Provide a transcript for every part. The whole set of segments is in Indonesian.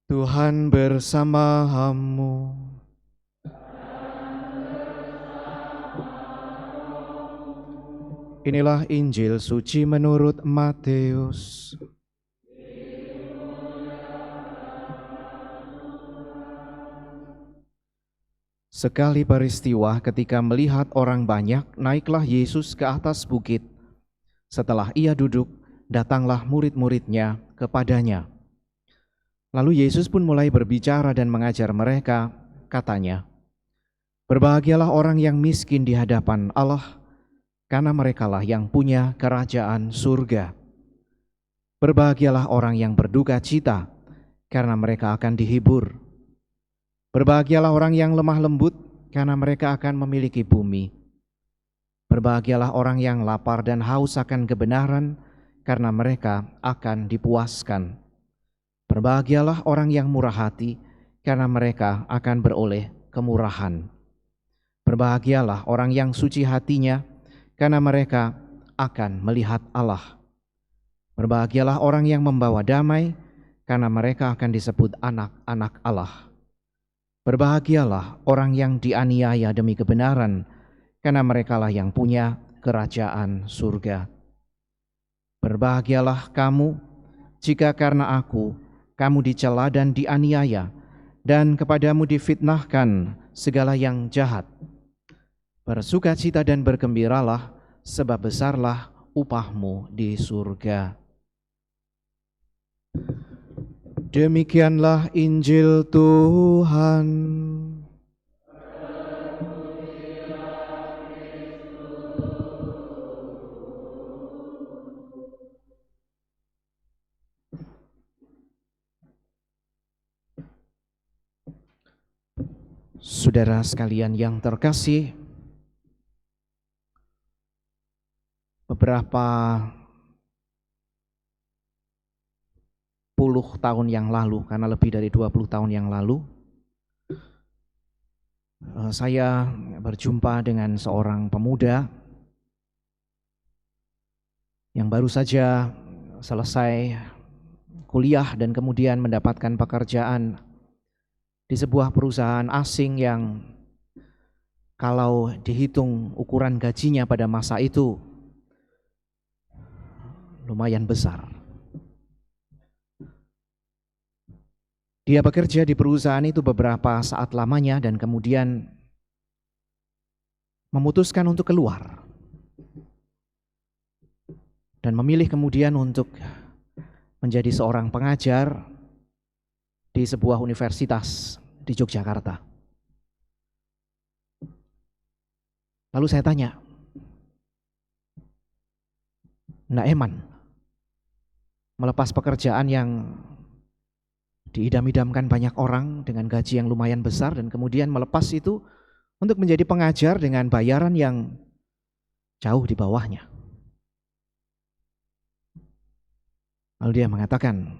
Tuhan bersamamu. Inilah Injil suci menurut Matius. Sekali peristiwa ketika melihat orang banyak, naiklah Yesus ke atas bukit. Setelah ia duduk, datanglah murid-muridnya kepadanya. Lalu Yesus pun mulai berbicara dan mengajar mereka, katanya, "Berbahagialah orang yang miskin di hadapan Allah, karena merekalah yang punya kerajaan surga. Berbahagialah orang yang berduka cita, karena mereka akan dihibur. Berbahagialah orang yang lemah lembut, karena mereka akan memiliki bumi. Berbahagialah orang yang lapar dan haus akan kebenaran, karena mereka akan dipuaskan. Berbahagialah orang yang murah hati, karena mereka akan beroleh kemurahan. Berbahagialah orang yang suci hatinya, karena mereka akan melihat Allah. Berbahagialah orang yang membawa damai, karena mereka akan disebut anak-anak Allah. Berbahagialah orang yang dianiaya demi kebenaran, karena merekalah yang punya kerajaan surga. Berbahagialah kamu jika karena aku kamu dicela dan dianiaya, dan kepadamu difitnahkan segala yang jahat. Bersukacita dan bergembiralah, sebab besarlah upahmu di surga." Demikianlah Injil Tuhan. Saudara sekalian yang terkasih, beberapa puluh tahun yang lalu, karena lebih dari 20 tahun yang lalu, saya berjumpa dengan seorang pemuda yang baru saja selesai kuliah dan kemudian mendapatkan pekerjaan di sebuah perusahaan asing yang kalau dihitung ukuran gajinya pada masa itu lumayan besar. Dia bekerja di perusahaan itu beberapa saat lamanya dan kemudian memutuskan untuk keluar dan memilih kemudian untuk menjadi seorang pengajar di sebuah universitas di Yogyakarta. Lalu saya tanya, "Ndak eman melepas pekerjaan yang diidam-idamkan banyak orang dengan gaji yang lumayan besar dan kemudian melepas itu untuk menjadi pengajar dengan bayaran yang jauh di bawahnya?" Lalu dia mengatakan,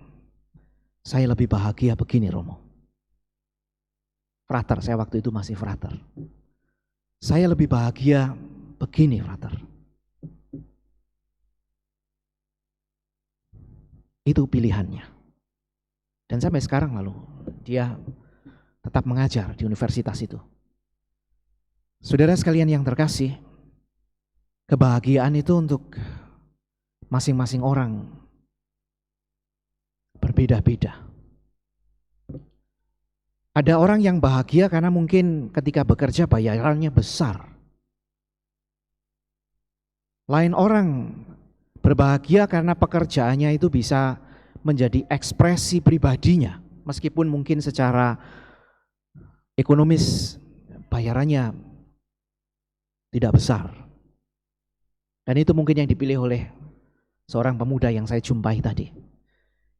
"Saya lebih bahagia begini, Romo." Frater, saya waktu itu masih frater. "Saya lebih bahagia begini, frater." Itu pilihannya. Dan sampai sekarang lalu dia tetap mengajar di universitas itu. Saudara sekalian yang terkasih, kebahagiaan itu untuk masing-masing orang berbeda-beda. Ada orang yang bahagia karena mungkin ketika bekerja bayarannya besar. Lain orang berbahagia karena pekerjaannya itu bisa menjadi ekspresi pribadinya, meskipun mungkin secara ekonomis bayarannya tidak besar. Dan itu mungkin yang dipilih oleh seorang pemuda yang saya jumpai tadi.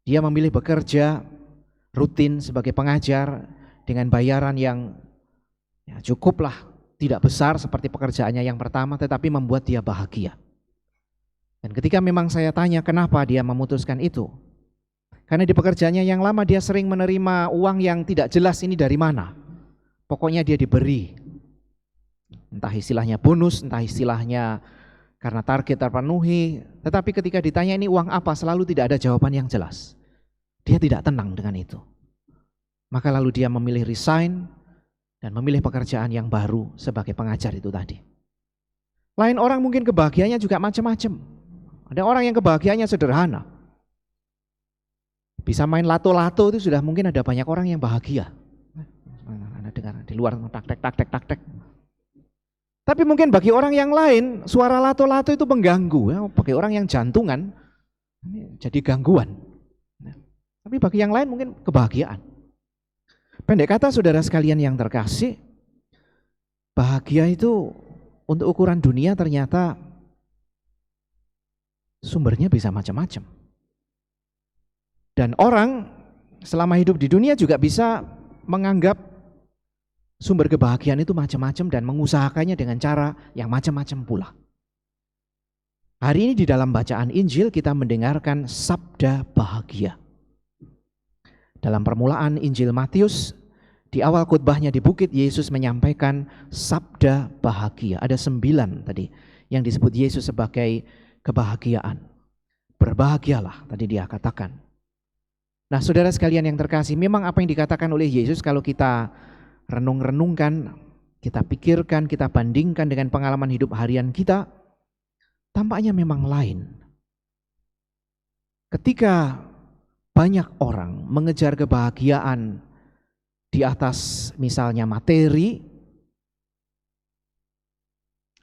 Dia memilih bekerja rutin sebagai pengajar dengan bayaran yang cukuplah, tidak besar seperti pekerjaannya yang pertama, tetapi membuat dia bahagia. Dan ketika memang saya tanya kenapa dia memutuskan itu, karena di pekerjaannya yang lama dia sering menerima uang yang tidak jelas ini dari mana. Pokoknya dia diberi, entah istilahnya bonus, entah istilahnya karena target terpenuhi, tetapi ketika ditanya ini uang apa, selalu tidak ada jawaban yang jelas. Dia tidak tenang dengan itu. Maka lalu dia memilih resign dan memilih pekerjaan yang baru sebagai pengajar itu tadi. Lain orang mungkin kebahagiaannya juga macam-macam. Ada orang yang kebahagiaannya sederhana. Bisa main lato-lato itu sudah mungkin ada banyak orang yang bahagia. Anda dengar di luar tak-tek. Tapi mungkin bagi orang yang lain suara lato-lato itu mengganggu. Ya, bagi orang yang jantungan ini jadi gangguan. Tapi bagi yang lain mungkin kebahagiaan. Pendek kata saudara sekalian yang terkasih, bahagia itu untuk ukuran dunia ternyata sumbernya bisa macam-macam. Dan orang selama hidup di dunia juga bisa menganggap sumber kebahagiaan itu macam-macam dan mengusahakannya dengan cara yang macam-macam pula. Hari ini di dalam bacaan Injil kita mendengarkan sabda bahagia. Dalam permulaan Injil Matius, di awal khotbahnya di bukit, Yesus menyampaikan sabda bahagia. Ada 9 tadi yang disebut Yesus sebagai kebahagiaan. Berbahagialah tadi dia katakan. Nah saudara sekalian yang terkasih, memang apa yang dikatakan oleh Yesus kalau kita renung-renungkan, kita pikirkan, kita bandingkan dengan pengalaman hidup harian kita, tampaknya memang lain. Ketika banyak orang mengejar kebahagiaan di atas misalnya materi,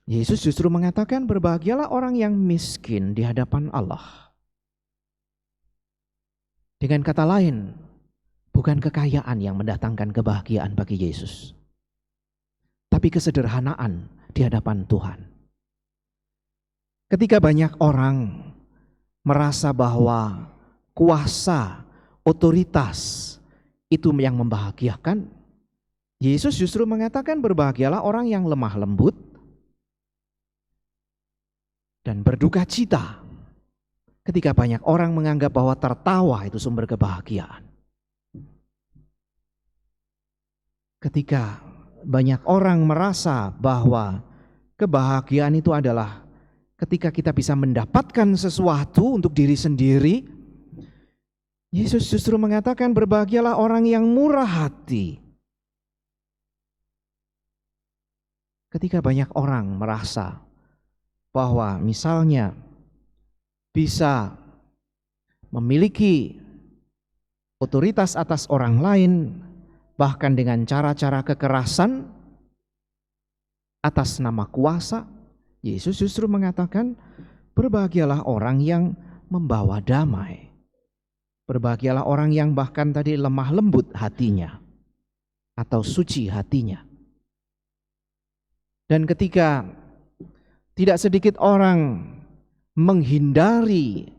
Yesus justru mengatakan berbahagialah orang yang miskin di hadapan Allah. Dengan kata lain, bukan kekayaan yang mendatangkan kebahagiaan bagi Yesus, tapi kesederhanaan di hadapan Tuhan. Ketika banyak orang merasa bahwa kuasa, otoritas itu yang membahagiakan, Yesus justru mengatakan berbahagialah orang yang lemah lembut dan berduka cita. Ketika banyak orang menganggap bahwa tertawa itu sumber kebahagiaan. Ketika banyak orang merasa bahwa kebahagiaan itu adalah ketika kita bisa mendapatkan sesuatu untuk diri sendiri, Yesus justru mengatakan berbahagialah orang yang murah hati. Ketika banyak orang merasa bahwa misalnya bisa memiliki otoritas atas orang lain, bahkan dengan cara-cara kekerasan atas nama kuasa, Yesus justru mengatakan berbahagialah orang yang membawa damai. Berbahagialah orang yang bahkan tadi lemah lembut hatinya atau suci hatinya. Dan ketika tidak sedikit orang menghindari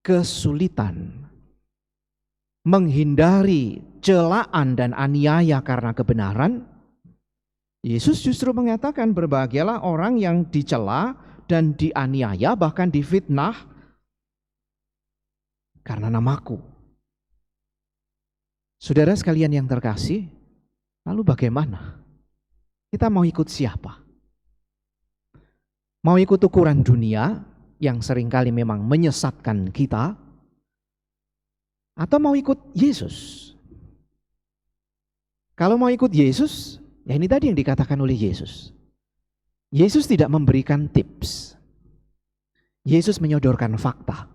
kesulitan, menghindari celaan dan aniaya karena kebenaran, Yesus justru mengatakan berbahagialah orang yang dicela dan dianiaya bahkan difitnah karena namaku. Saudara sekalian yang terkasih, lalu bagaimana? Kita mau ikut siapa? Mau ikut ukuran dunia yang seringkali memang menyesatkan kita, atau mau ikut Yesus? Kalau mau ikut Yesus, ya ini tadi yang dikatakan oleh Yesus. Yesus tidak memberikan tips. Yesus menyodorkan fakta.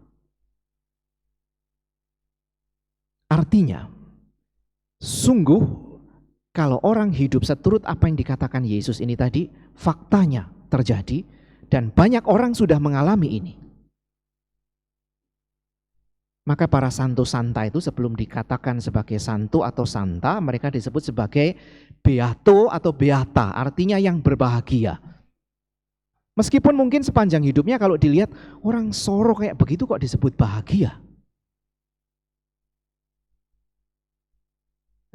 Artinya, sungguh kalau orang hidup seturut apa yang dikatakan Yesus ini tadi, faktanya terjadi. Dan banyak orang sudah mengalami ini. Maka para santo santa itu sebelum dikatakan sebagai santo atau santa, mereka disebut sebagai beato atau beata, artinya yang berbahagia. Meskipun mungkin sepanjang hidupnya kalau dilihat orang soro kayak begitu kok disebut bahagia.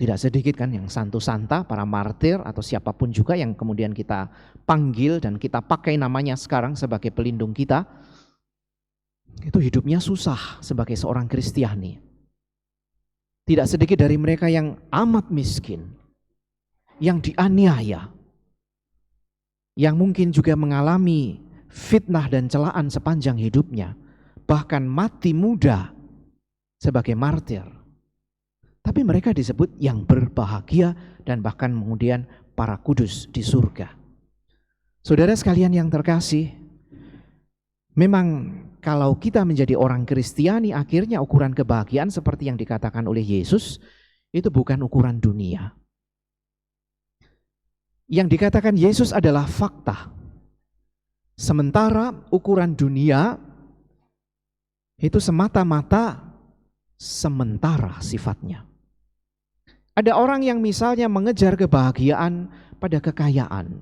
Tidak sedikit kan yang santo santa, para martir atau siapapun juga yang kemudian kita panggil dan kita pakai namanya sekarang sebagai pelindung kita. Itu hidupnya susah sebagai seorang Kristiani. Tidak sedikit dari mereka yang amat miskin, yang dianiaya, yang mungkin juga mengalami fitnah dan celaan sepanjang hidupnya, bahkan mati muda sebagai martir. Tapi mereka disebut yang berbahagia, dan bahkan kemudian para kudus di surga. Saudara sekalian yang terkasih, memang kalau kita menjadi orang Kristiani, akhirnya ukuran kebahagiaan seperti yang dikatakan oleh Yesus, itu bukan ukuran dunia. Yang dikatakan Yesus adalah fakta. Sementara ukuran dunia itu semata-mata sementara sifatnya. Ada orang yang misalnya mengejar kebahagiaan pada kekayaan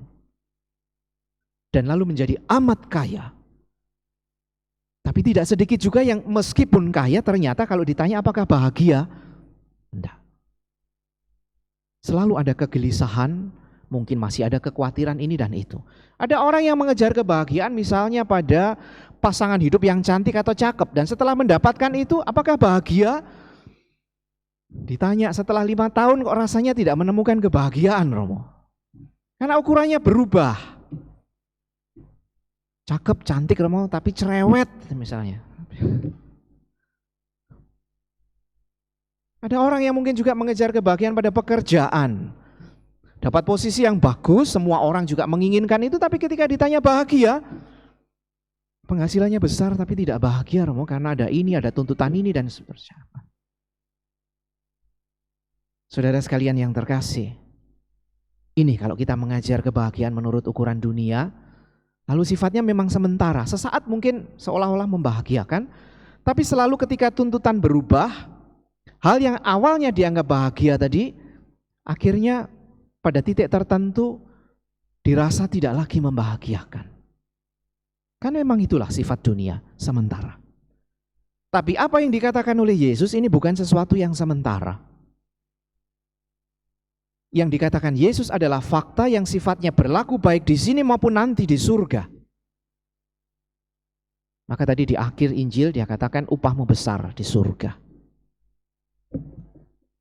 dan lalu menjadi amat kaya. Tapi tidak sedikit juga yang meskipun kaya ternyata kalau ditanya apakah bahagia, tidak. Selalu ada kegelisahan, mungkin masih ada kekhawatiran ini dan itu. Ada orang yang mengejar kebahagiaan misalnya pada pasangan hidup yang cantik atau cakep, dan setelah mendapatkan itu apakah bahagia? Ditanya setelah 5 tahun kok rasanya tidak menemukan kebahagiaan, Romo. Karena ukurannya berubah. Cakep, cantik, Romo, tapi cerewet misalnya. Ada orang yang mungkin juga mengejar kebahagiaan pada pekerjaan. Dapat posisi yang bagus, semua orang juga menginginkan itu, tapi ketika ditanya bahagia, penghasilannya besar tapi tidak bahagia, Romo, karena ada ini, ada tuntutan ini dan seterusnya. Saudara sekalian yang terkasih, ini kalau kita mengajar kebahagiaan menurut ukuran dunia, lalu sifatnya memang sementara, sesaat mungkin seolah-olah membahagiakan, tapi selalu ketika tuntutan berubah, hal yang awalnya dianggap bahagia tadi, akhirnya pada titik tertentu dirasa tidak lagi membahagiakan. Kan memang itulah sifat dunia, sementara. Tapi apa yang dikatakan oleh Yesus ini bukan sesuatu yang sementara. Yang dikatakan Yesus adalah fakta yang sifatnya berlaku baik di sini maupun nanti di surga. Maka tadi di akhir Injil dia katakan upahmu besar di surga.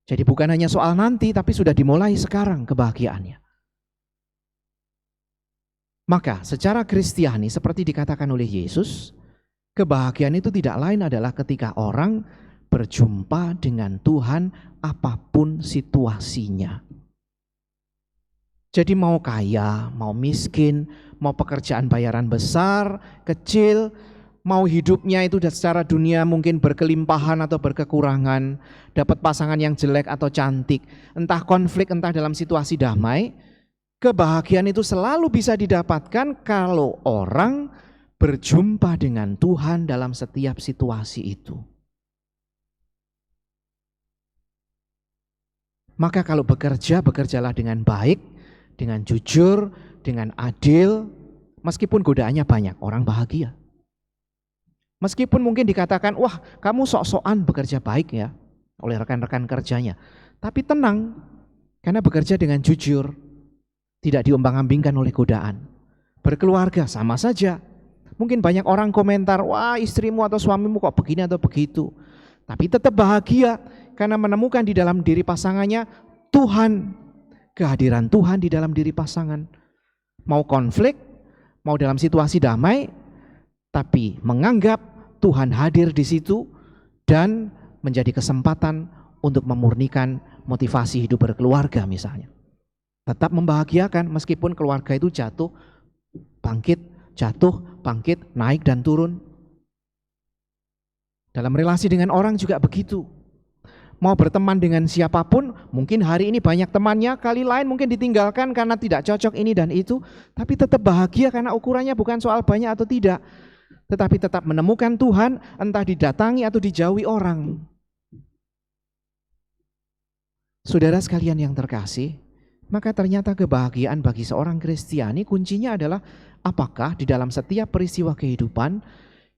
Jadi bukan hanya soal nanti, tapi sudah dimulai sekarang kebahagiaannya. Maka secara Kristiani seperti dikatakan oleh Yesus, kebahagiaan itu tidak lain adalah ketika orang berjumpa dengan Tuhan apapun situasinya. Jadi mau kaya, mau miskin, mau pekerjaan bayaran besar, kecil, mau hidupnya itu secara dunia mungkin berkelimpahan atau berkekurangan, dapat pasangan yang jelek atau cantik, entah konflik, entah dalam situasi damai, kebahagiaan itu selalu bisa didapatkan kalau orang berjumpa dengan Tuhan dalam setiap situasi itu. Maka kalau bekerja, bekerjalah dengan baik, dengan jujur, dengan adil, meskipun godaannya banyak, orang bahagia. Meskipun mungkin dikatakan, wah kamu sok-sokan bekerja baik ya, oleh rekan-rekan kerjanya. Tapi tenang, karena bekerja dengan jujur, tidak diombang-ambingkan oleh godaan. Berkeluarga sama saja. Mungkin banyak orang komentar, wah istrimu atau suamimu kok begini atau begitu. Tapi tetap bahagia, karena menemukan di dalam diri pasangannya Tuhan, kehadiran Tuhan di dalam diri pasangan. Mau konflik, mau dalam situasi damai, tapi menganggap Tuhan hadir di situ dan menjadi kesempatan untuk memurnikan motivasi hidup berkeluarga misalnya. Tetap membahagiakan meskipun keluarga itu jatuh, bangkit, jatuh, bangkit, naik dan turun. Dalam relasi dengan orang juga begitu. Mau berteman dengan siapapun, mungkin hari ini banyak temannya, kali lain mungkin ditinggalkan karena tidak cocok ini dan itu, tapi tetap bahagia karena ukurannya bukan soal banyak atau tidak, tetapi tetap menemukan Tuhan, entah didatangi atau dijauhi orang. Saudara sekalian yang terkasih, maka ternyata kebahagiaan bagi seorang Kristiani kuncinya adalah apakah di dalam setiap peristiwa kehidupan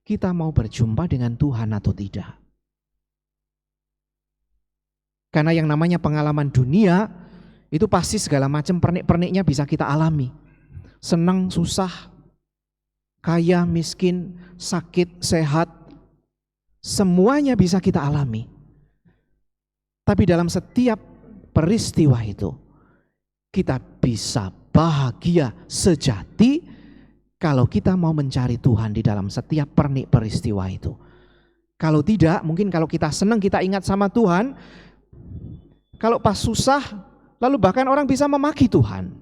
kita mau berjumpa dengan Tuhan atau tidak. Karena yang namanya pengalaman dunia itu pasti segala macam pernik-perniknya bisa kita alami. Senang, susah, kaya, miskin, sakit, sehat, semuanya bisa kita alami. Tapi dalam setiap peristiwa itu kita bisa bahagia sejati kalau kita mau mencari Tuhan di dalam setiap pernik peristiwa itu. Kalau tidak, mungkin kalau kita senang kita ingat sama Tuhan, Kalau pas susah, lalu bahkan orang bisa memaki Tuhan.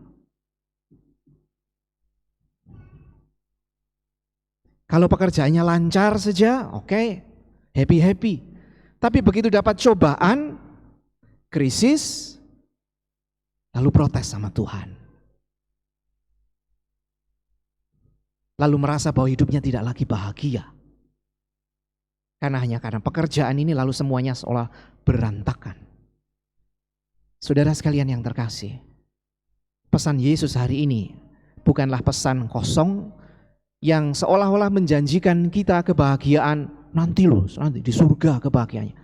Kalau pekerjaannya lancar saja, oke, happy-happy. Tapi begitu dapat cobaan, krisis, lalu protes sama Tuhan. Lalu merasa bahwa hidupnya tidak lagi bahagia. Karena pekerjaan ini lalu semuanya seolah berantakan. Saudara sekalian yang terkasih, pesan Yesus hari ini bukanlah pesan kosong yang seolah-olah menjanjikan kita kebahagiaan nanti di surga kebahagiaannya.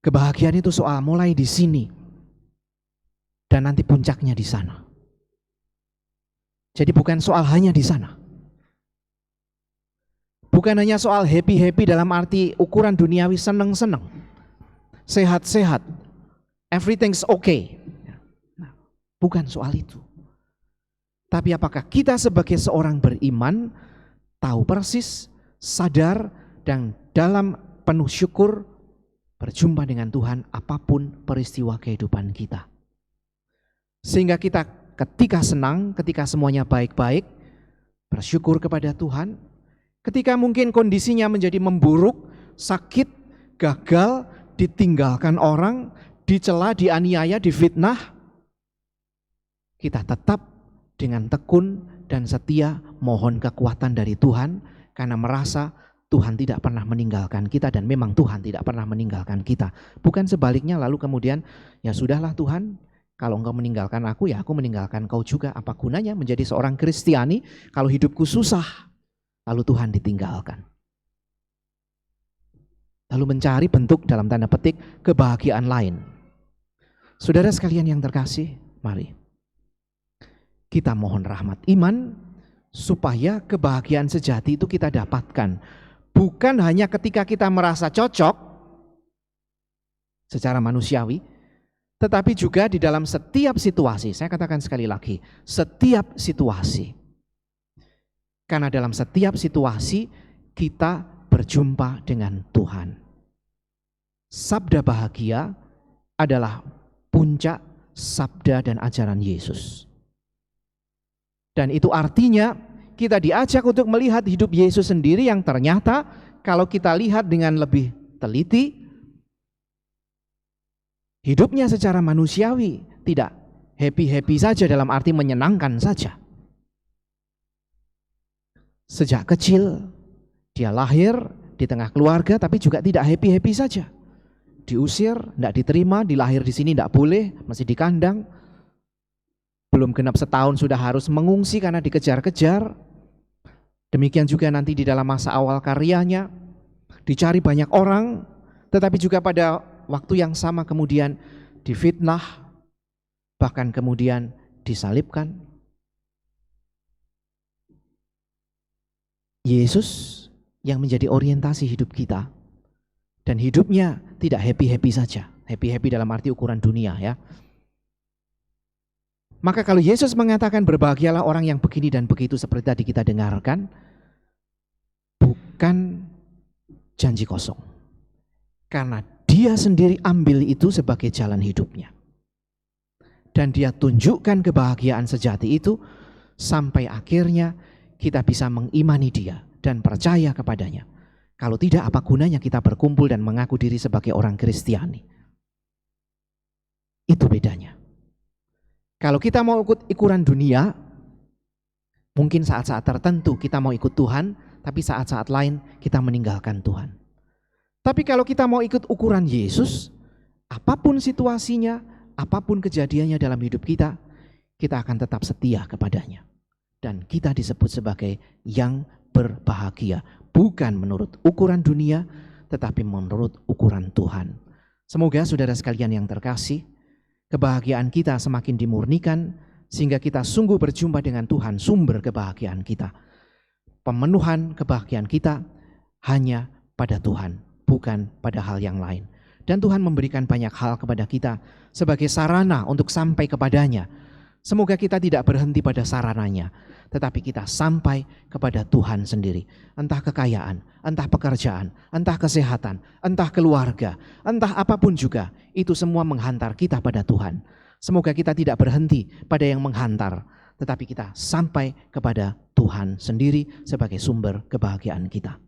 Kebahagiaan itu soal mulai di sini dan nanti puncaknya di sana. Jadi bukan soal hanya di sana. Bukan hanya soal happy-happy dalam arti ukuran duniawi seneng-seneng, sehat-sehat, everything's okay. Nah, bukan soal itu. Tapi apakah kita sebagai seorang beriman tahu persis, sadar, dan dalam penuh syukur berjumpa dengan Tuhan apapun peristiwa kehidupan kita. Sehingga kita ketika senang, ketika semuanya baik-baik, bersyukur kepada Tuhan. Ketika mungkin kondisinya menjadi memburuk, sakit, gagal, ditinggalkan orang, dicela, dianiaya, difitnah, kita tetap dengan tekun dan setia mohon kekuatan dari Tuhan karena merasa Tuhan tidak pernah meninggalkan kita dan memang Tuhan tidak pernah meninggalkan kita. Bukan sebaliknya lalu kemudian ya sudahlah Tuhan, kalau engkau meninggalkan aku ya aku meninggalkan kau juga. Apa gunanya menjadi seorang Kristiani kalau hidupku susah lalu Tuhan ditinggalkan. Lalu mencari bentuk dalam tanda petik kebahagiaan lain. Saudara sekalian yang terkasih, mari kita mohon rahmat iman supaya kebahagiaan sejati itu kita dapatkan. Bukan hanya ketika kita merasa cocok secara manusiawi, tetapi juga di dalam setiap situasi. Saya katakan sekali lagi, setiap situasi. Karena dalam setiap situasi kita berjumpa dengan Tuhan. Sabda bahagia adalah puncak sabda dan ajaran Yesus. Dan itu artinya kita diajak untuk melihat hidup Yesus sendiri yang ternyata kalau kita lihat dengan lebih teliti, hidupnya secara manusiawi tidak happy-happy saja dalam arti menyenangkan saja. Sejak kecil dia lahir di tengah keluarga tapi juga tidak happy-happy saja. Diusir, tidak diterima, dilahir di sini tidak boleh, masih di kandang. Belum genap setahun sudah harus mengungsi karena dikejar-kejar. Demikian juga nanti di dalam masa awal karyanya, dicari banyak orang, tetapi juga pada waktu yang sama kemudian difitnah, bahkan kemudian disalibkan. Yesus yang menjadi orientasi hidup kita, dan hidupnya tidak happy-happy saja, happy-happy dalam arti ukuran dunia ya. Maka kalau Yesus mengatakan berbahagialah orang yang begini dan begitu seperti tadi kita dengarkan, bukan janji kosong. Karena dia sendiri ambil itu sebagai jalan hidupnya. Dan dia tunjukkan kebahagiaan sejati itu sampai akhirnya kita bisa mengimani dia dan percaya kepadanya. Kalau tidak, apa gunanya kita berkumpul dan mengaku diri sebagai orang Kristiani? Itu bedanya. Kalau kita mau ikut ukuran dunia, mungkin saat-saat tertentu kita mau ikut Tuhan, tapi saat-saat lain kita meninggalkan Tuhan. Tapi kalau kita mau ikut ukuran Yesus, apapun situasinya, apapun kejadiannya dalam hidup kita, kita akan tetap setia kepadanya. Dan kita disebut sebagai yang berbahagia. Bukan menurut ukuran dunia, tetapi menurut ukuran Tuhan. Semoga saudara sekalian yang terkasih, kebahagiaan kita semakin dimurnikan sehingga kita sungguh berjumpa dengan Tuhan, sumber kebahagiaan kita. Pemenuhan kebahagiaan kita hanya pada Tuhan, bukan pada hal yang lain. Dan Tuhan memberikan banyak hal kepada kita sebagai sarana untuk sampai kepadanya. Semoga kita tidak berhenti pada sarananya, tetapi kita sampai kepada Tuhan sendiri. Entah kekayaan, entah pekerjaan, entah kesehatan, entah keluarga, entah apapun juga, itu semua menghantar kita pada Tuhan. Semoga kita tidak berhenti pada yang menghantar, tetapi kita sampai kepada Tuhan sendiri sebagai sumber kebahagiaan kita.